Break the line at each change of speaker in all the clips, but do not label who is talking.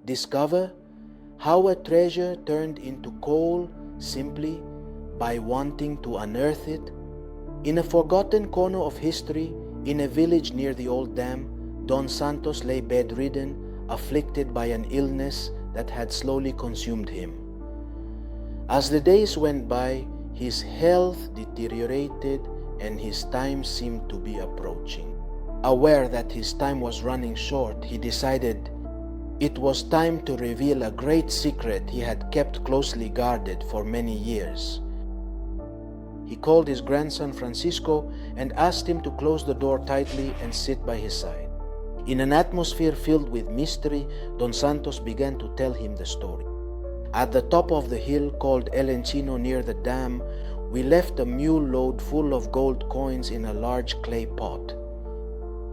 discover how a treasure turned into coal simply by wanting to unearth it? In a forgotten corner of history, in a village near the old dam, Don Santos lay bedridden, afflicted by an illness that had slowly consumed him. As the days went by, his health deteriorated and his time seemed to be approaching. Aware that his time was running short, he decided it was time to reveal a great secret he had kept closely guarded for many years. He called his grandson Francisco and asked him to close the door tightly and sit by his side. In an atmosphere filled with mystery, Don Santos began to tell him the story. At the top of the hill called El Encino near the dam, we left a mule load full of gold coins in a large clay pot.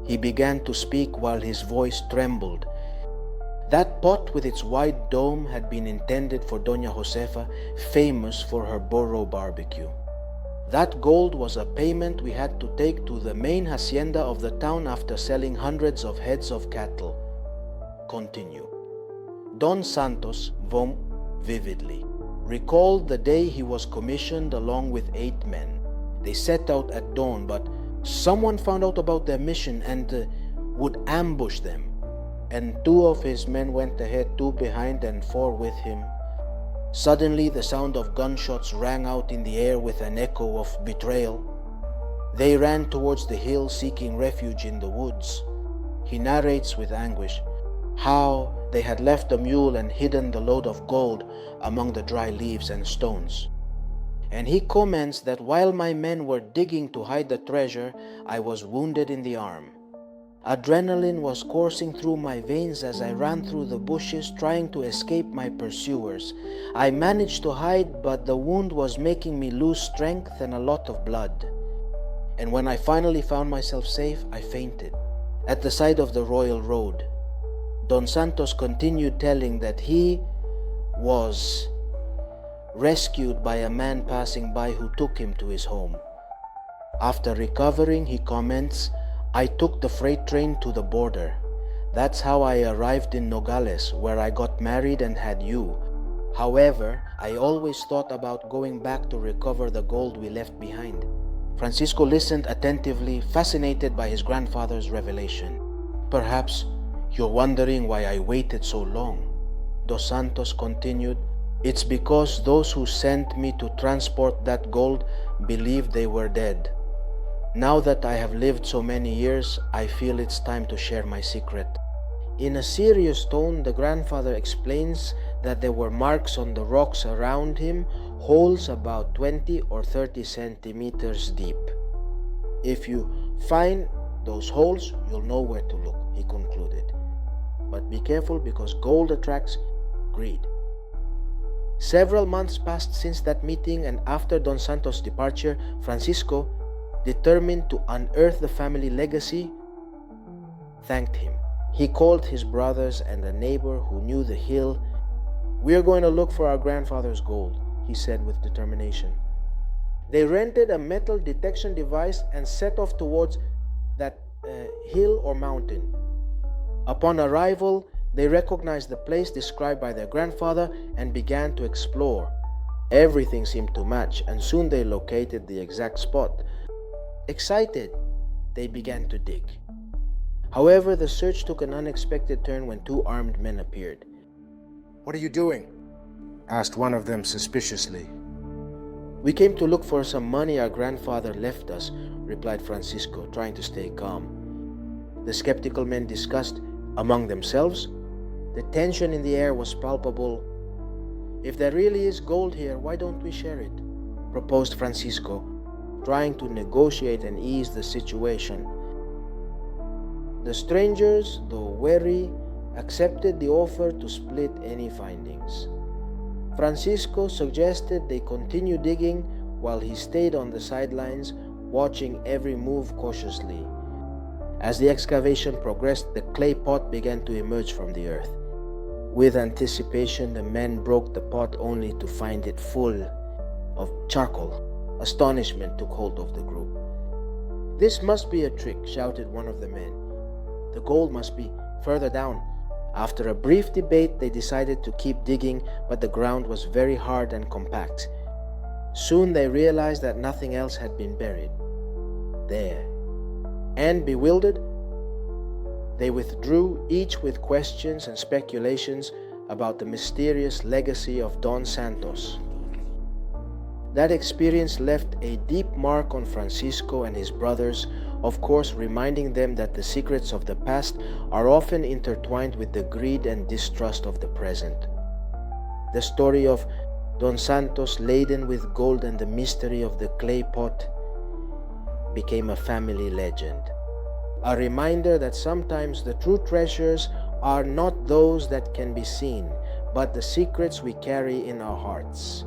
He began to speak while his voice trembled. That pot with its wide dome had been intended for Doña Josefa, famous for her burro barbecue. That gold was a payment we had to take to the main hacienda of the town after selling hundreds of heads of cattle. Continue. Don Santos vividly recalled the day he was commissioned along with 8 men. They set out at dawn, but someone found out about their mission and would ambush them. And 2 of his men went ahead, 2 behind, and 4 with him. Suddenly, the sound of gunshots rang out in the air with an echo of betrayal. They ran towards the hill, seeking refuge in the woods. He narrates with anguish how they had left the mule and hidden the load of gold among the dry leaves and stones. And he comments that while my men were digging to hide the treasure, I was wounded in the arm. Adrenaline was coursing through my veins as I ran through the bushes trying to escape my pursuers. I managed to hide, but the wound was making me lose strength and a lot of blood. And when I finally found myself safe, I fainted at the side of the royal road. Don Santos continued telling that he was rescued by a man passing by who took him to his home. After recovering, he comments, I took the freight train to the border. That's how I arrived in Nogales, where I got married and had you. However, I always thought about going back to recover the gold we left behind. Francisco listened attentively, fascinated by his grandfather's revelation. Perhaps you're wondering why I waited so long. Dos Santos continued, it's because those who sent me to transport that gold believed they were dead. Now that I have lived so many years, I feel it's time to share my secret. In a serious tone, the grandfather explains that there were marks on the rocks around him, holes about 20 or 30 centimeters deep. If you find those holes, you'll know where to look, he concluded. But be careful because gold attracts greed. Several months passed since that meeting, and after Don Santos' departure, Francisco, determined to unearth the family legacy, thanked him. He called his brothers and a neighbor who knew the hill. We are going to look for our grandfather's gold, he said with determination. They rented a metal detection device and set off towards that hill or mountain. Upon arrival, they recognized the place described by their grandfather and began to explore. Everything seemed to match, and soon they located the exact spot. Excited, they began to dig. However, the search took an unexpected turn when 2 armed men appeared.
What are you doing? Asked one of them suspiciously.
We came to look for some money our grandfather left us, replied Francisco, trying to stay calm. The skeptical men discussed among themselves. The tension in the air was palpable. If there really is gold here, why don't we share it? Proposed Francisco, trying to negotiate and ease the situation. The strangers, though wary, accepted the offer to split any findings. Francisco suggested they continue digging while he stayed on the sidelines, watching every move cautiously. As the excavation progressed, the clay pot began to emerge from the earth. With anticipation, the men broke the pot only to find it full of charcoal. Astonishment took hold of the group. This must be a trick, shouted one of the men. The gold must be further down. After a brief debate, they decided to keep digging, but the ground was very hard and compact. Soon they realized that nothing else had been buried there. And bewildered, they withdrew, each with questions and speculations about the mysterious legacy of Don Santos. That experience left a deep mark on Francisco and his brothers, of course reminding them that the secrets of the past are often intertwined with the greed and distrust of the present. The story of Don Santos laden with gold and the mystery of the clay pot became a family legend. A reminder that sometimes the true treasures are not those that can be seen, but the secrets we carry in our hearts.